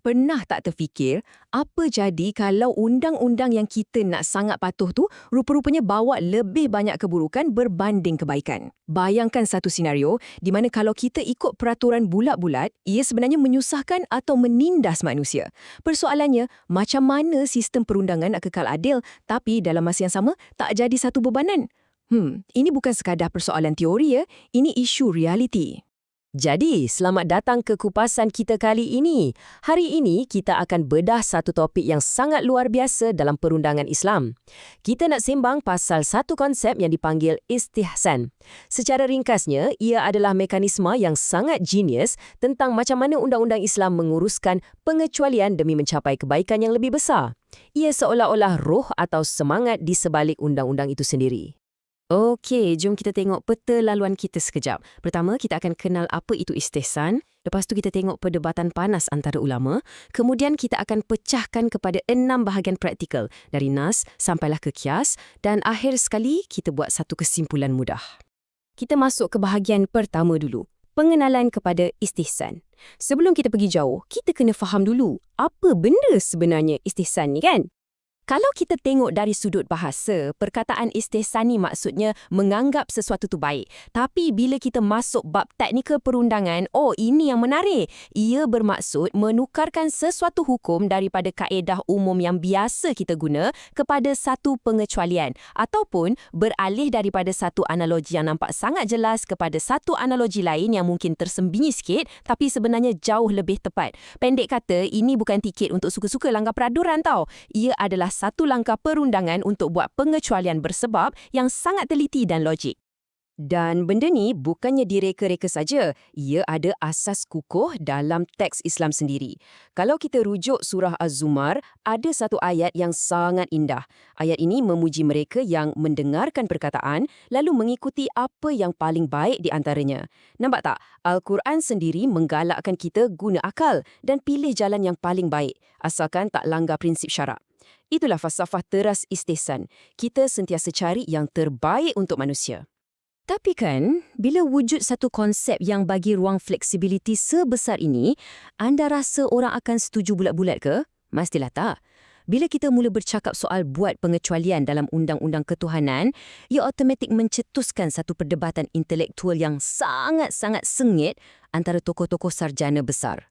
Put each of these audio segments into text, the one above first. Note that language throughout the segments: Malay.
Pernah tak terfikir, apa jadi kalau undang-undang yang kita nak sangat patuh tu rupa-rupanya bawa lebih banyak keburukan berbanding kebaikan? Bayangkan satu senario di mana kalau kita ikut peraturan bulat-bulat, ia sebenarnya menyusahkan atau menindas manusia. Persoalannya, macam mana sistem perundangan nak kekal adil tapi dalam masa yang sama tak jadi satu bebanan? Ini bukan sekadar persoalan teori ya, ini isu realiti. Jadi, selamat datang ke kupasan kita kali ini. Hari ini, kita akan bedah satu topik yang sangat luar biasa dalam perundangan Islam. Kita nak sembang pasal satu konsep yang dipanggil istihsan. Secara ringkasnya, ia adalah mekanisme yang sangat genius tentang macam mana undang-undang Islam menguruskan pengecualian demi mencapai kebaikan yang lebih besar. Ia seolah-olah roh atau semangat di sebalik undang-undang itu sendiri. Okey, jom kita tengok peta laluan kita sekejap. Pertama, kita akan kenal apa itu istihsan. Lepas tu kita tengok perdebatan panas antara ulama. Kemudian kita akan pecahkan kepada 6 bahagian praktikal dari nas sampailah ke kias. Dan akhir sekali, kita buat satu kesimpulan mudah. Kita masuk ke bahagian pertama dulu. Pengenalan kepada istihsan. Sebelum kita pergi jauh, kita kena faham dulu apa benda sebenarnya istihsan ni kan? Kalau kita tengok dari sudut bahasa, perkataan istihsan ni maksudnya menganggap sesuatu tu baik. Tapi bila kita masuk bab teknikal perundangan, ini yang menarik. Ia bermaksud menukarkan sesuatu hukum daripada kaedah umum yang biasa kita guna kepada satu pengecualian. Ataupun beralih daripada satu analogi yang nampak sangat jelas kepada satu analogi lain yang mungkin tersembunyi sikit tapi sebenarnya jauh lebih tepat. Pendek kata, ini bukan tiket untuk suka-suka langgar peraduran tau. Ia adalah satu langkah perundangan untuk buat pengecualian bersebab yang sangat teliti dan logik. Dan benda ni bukannya direka-reka saja, ia ada asas kukuh dalam teks Islam sendiri. Kalau kita rujuk surah Az-Zumar, ada satu ayat yang sangat indah. Ayat ini memuji mereka yang mendengarkan perkataan lalu mengikuti apa yang paling baik di antaranya. Nampak tak? Al-Quran sendiri menggalakkan kita guna akal dan pilih jalan yang paling baik, asalkan tak langgar prinsip syarak. Itulah falsafah teras istihsan. Kita sentiasa cari yang terbaik untuk manusia. Tapi kan, bila wujud satu konsep yang bagi ruang fleksibiliti sebesar ini, anda rasa orang akan setuju bulat-bulat ke? Mestilah tak. Bila kita mula bercakap soal buat pengecualian dalam undang-undang ketuhanan, ia automatik mencetuskan satu perdebatan intelektual yang sangat-sangat sengit antara tokoh-tokoh sarjana besar.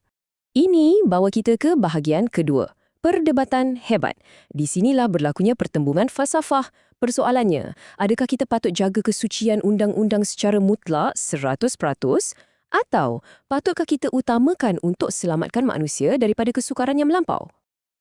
Ini bawa kita ke bahagian kedua. Perdebatan hebat. Di sinilah berlakunya pertembungan falsafah. Persoalannya, adakah kita patut jaga kesucian undang-undang secara mutlak 100%? Atau patutkah kita utamakan untuk selamatkan manusia daripada kesukaran yang melampau?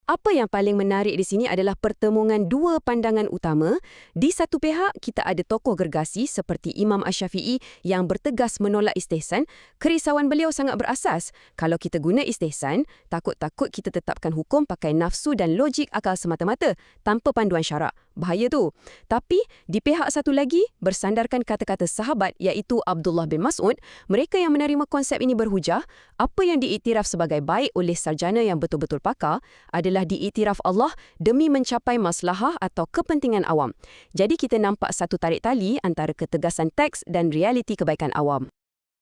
Apa yang paling menarik di sini adalah pertemuan dua pandangan utama. Di satu pihak, kita ada tokoh gergasi seperti Imam Asy-Syafi'i yang bertegas menolak istihsan. Kerisauan beliau sangat berasas. Kalau kita guna istihsan, takut-takut kita tetapkan hukum pakai nafsu dan logik akal semata-mata, tanpa panduan syarak. Bahaya tu. Tapi, di pihak satu lagi, bersandarkan kata-kata sahabat iaitu Abdullah bin Mas'ud, mereka yang menerima konsep ini berhujah, apa yang diiktiraf sebagai baik oleh sarjana yang betul-betul pakar adalah diiktiraf Allah demi mencapai maslahah atau kepentingan awam. Jadi kita nampak satu tarik tali antara ketegasan teks dan realiti kebaikan awam.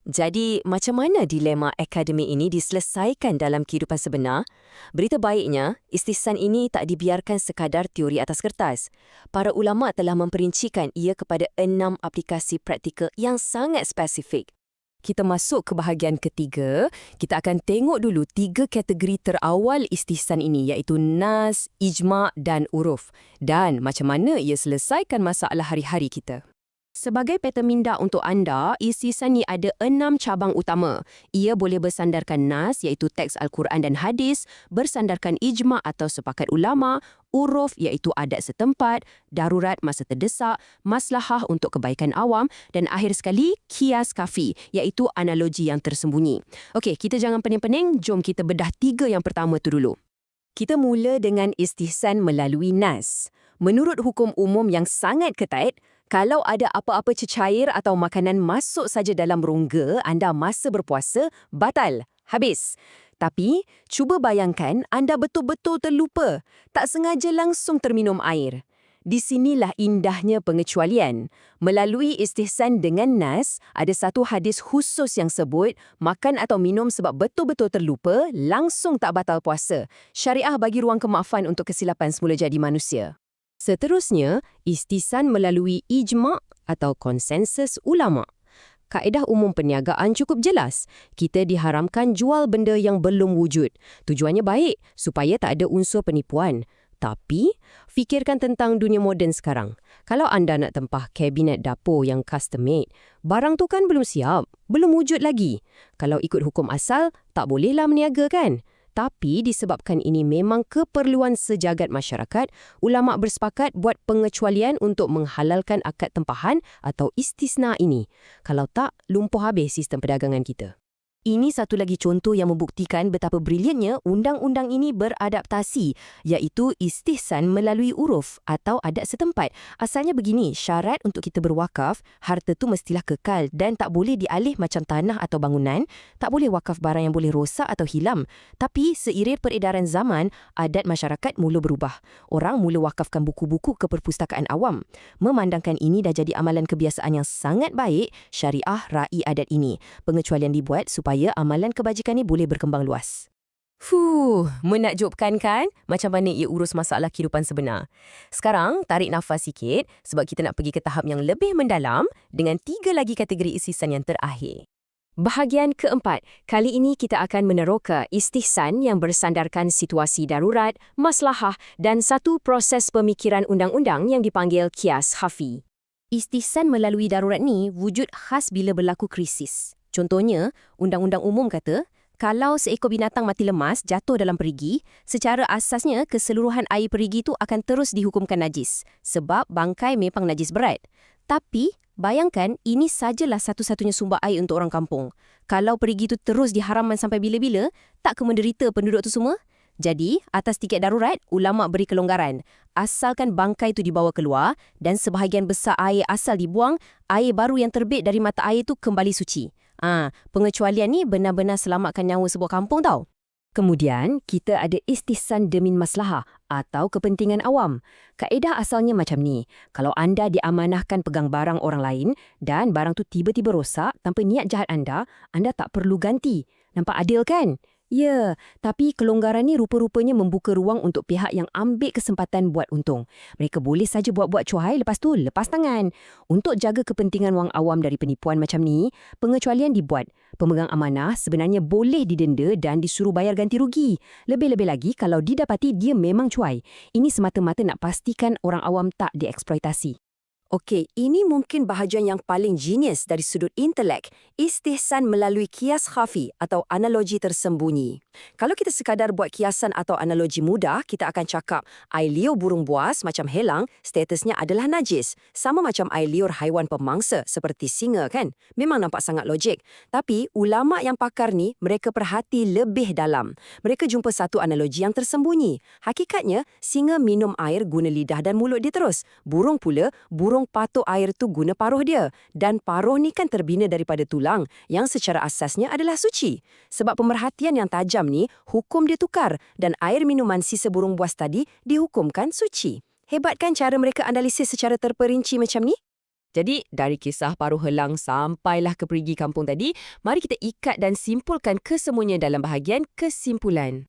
Jadi, macam mana dilema akademik ini diselesaikan dalam kehidupan sebenar? Berita baiknya, istihsan ini tak dibiarkan sekadar teori atas kertas. Para ulama telah memperincikan ia kepada 6 aplikasi praktikal yang sangat spesifik. Kita masuk ke bahagian ketiga, kita akan tengok dulu 3 kategori terawal istihsan ini iaitu nas, ijma' dan uruf. Dan macam mana ia selesaikan masalah hari-hari kita. Sebagai peta minda untuk anda, istihsan ni ada 6 cabang utama. Ia boleh bersandarkan nas iaitu teks Al-Quran dan hadis, bersandarkan ijma' atau sepakat ulama, uruf iaitu adat setempat, darurat masa terdesak, maslahah untuk kebaikan awam dan akhir sekali kias kafi iaitu analogi yang tersembunyi. Okey, kita jangan pening-pening, jom kita bedah 3 yang pertama tu dulu. Kita mula dengan istihsan melalui nas. Menurut hukum umum yang sangat ketat, kalau ada apa-apa cecair atau makanan masuk saja dalam rongga anda masa berpuasa, batal, habis. Tapi, cuba bayangkan anda betul-betul terlupa, tak sengaja langsung terminum air. Di sinilah indahnya pengecualian. Melalui istihsan dengan nas, ada satu hadis khusus yang sebut makan atau minum sebab betul-betul terlupa langsung tak batal puasa. Syariah bagi ruang kemaafan untuk kesilapan semula jadi manusia. Seterusnya, istihsan melalui ijma' atau konsensus ulama'. Kaedah umum perniagaan cukup jelas. Kita diharamkan jual benda yang belum wujud. Tujuannya baik, supaya tak ada unsur penipuan. Tapi, fikirkan tentang dunia moden sekarang. Kalau anda nak tempah kabinet dapur yang custom made, barang tu kan belum siap, belum wujud lagi. Kalau ikut hukum asal, tak bolehlah meniaga kan? Tapi disebabkan ini memang keperluan sejagat masyarakat, ulama' bersepakat buat pengecualian untuk menghalalkan akad tempahan atau istisna ini. Kalau tak, lumpuh habis sistem perdagangan kita. Ini satu lagi contoh yang membuktikan betapa briliannya undang-undang ini beradaptasi, iaitu istihsan melalui uruf atau adat setempat. Asalnya begini, syarat untuk kita berwakaf, harta tu mestilah kekal dan tak boleh dialih macam tanah atau bangunan, tak boleh wakaf barang yang boleh rosak atau hilang. Tapi seiring peredaran zaman, adat masyarakat mula berubah. Orang mula wakafkan buku-buku ke perpustakaan awam. Memandangkan ini dah jadi amalan kebiasaan yang sangat baik, syariah ra'i adat ini. Pengecualian dibuat supaya amalan kebajikan ni boleh berkembang luas. Menakjubkan kan? Macam mana ia urus masalah kehidupan sebenar. Sekarang, tarik nafas sikit sebab kita nak pergi ke tahap yang lebih mendalam dengan 3 lagi kategori istihsan yang terakhir. Bahagian keempat, kali ini kita akan meneroka istihsan yang bersandarkan situasi darurat, maslahah dan satu proses pemikiran undang-undang yang dipanggil qiyas khafi. Istihsan melalui darurat ni wujud khas bila berlaku krisis. Contohnya, Undang-Undang Umum kata, kalau seekor binatang mati lemas jatuh dalam perigi, secara asasnya keseluruhan air perigi itu akan terus dihukumkan najis, sebab bangkai memang najis berat. Tapi, bayangkan ini sajalah satu-satunya sumber air untuk orang kampung. Kalau perigi itu terus diharamkan sampai bila-bila, tak ke menderita penduduk itu semua? Jadi, atas tiket darurat, ulama' beri kelonggaran. Asalkan bangkai itu dibawa keluar dan sebahagian besar air asal dibuang, air baru yang terbit dari mata air itu kembali suci. Pengecualian ni benar-benar selamatkan nyawa sebuah kampung tau. Kemudian, kita ada istihsan demi maslahah atau kepentingan awam. Kaedah asalnya macam ni. Kalau anda diamanahkan pegang barang orang lain dan barang tu tiba-tiba rosak tanpa niat jahat anda tak perlu ganti. Nampak adil kan? Ya, tapi kelonggaran ni rupa-rupanya membuka ruang untuk pihak yang ambil kesempatan buat untung. Mereka boleh saja buat-buat cuai lepas tu lepas tangan. Untuk jaga kepentingan wang awam dari penipuan macam ni, pengecualian dibuat. Pemegang amanah sebenarnya boleh didenda dan disuruh bayar ganti rugi. Lebih-lebih lagi kalau didapati dia memang cuai. Ini semata-mata nak pastikan orang awam tak dieksploitasi. Okey, ini mungkin bahagian yang paling genius dari sudut intelek, istihsan melalui qiyas khafi atau analogi tersembunyi. Kalau kita sekadar buat kiasan atau analogi mudah, kita akan cakap air liur burung buas macam helang, statusnya adalah najis. Sama macam air liur haiwan pemangsa seperti singa kan? Memang nampak sangat logik. Tapi ulama' yang pakar ni, mereka perhati lebih dalam. Mereka jumpa satu analogi yang tersembunyi. Hakikatnya, singa minum air guna lidah dan mulut dia terus. Burung patuk air tu guna paruh dia. Dan paruh ni kan terbina daripada tulang yang secara asasnya adalah suci. Sebab pemerhatian yang tajam ni, hukum dia tukar dan air minuman sisa burung buas tadi dihukumkan suci. Hebat kan cara mereka analisis secara terperinci macam ni? Jadi, dari kisah paruh helang sampailah ke perigi kampung tadi, mari kita ikat dan simpulkan kesemuanya dalam bahagian kesimpulan.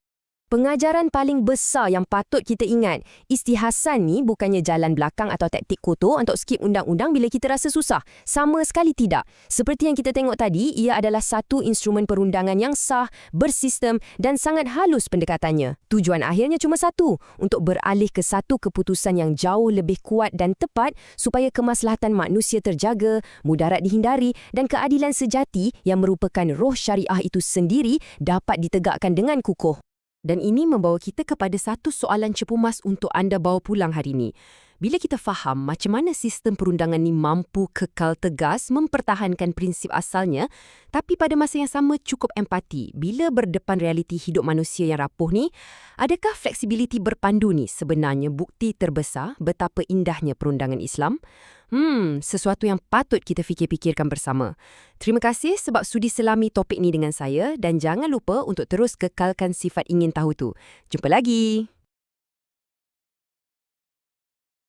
Pengajaran paling besar yang patut kita ingat, istihsan ni bukannya jalan belakang atau taktik kotor untuk skip undang-undang bila kita rasa susah. Sama sekali tidak. Seperti yang kita tengok tadi, ia adalah satu instrumen perundangan yang sah, bersistem dan sangat halus pendekatannya. Tujuan akhirnya cuma satu, untuk beralih ke satu keputusan yang jauh lebih kuat dan tepat supaya kemaslahatan manusia terjaga, mudarat dihindari dan keadilan sejati yang merupakan roh syariah itu sendiri dapat ditegakkan dengan kukuh. Dan ini membawa kita kepada satu soalan cepu mas untuk anda bawa pulang hari ini. Bila kita faham macam mana sistem perundangan ni mampu kekal tegas mempertahankan prinsip asalnya, tapi pada masa yang sama cukup empati bila berdepan realiti hidup manusia yang rapuh ni, adakah fleksibiliti berpandu ni sebenarnya bukti terbesar betapa indahnya perundangan Islam? Sesuatu yang patut kita fikir-fikirkan bersama. Terima kasih sebab sudi selami topik ni dengan saya dan jangan lupa untuk terus kekalkan sifat ingin tahu tu. Jumpa lagi!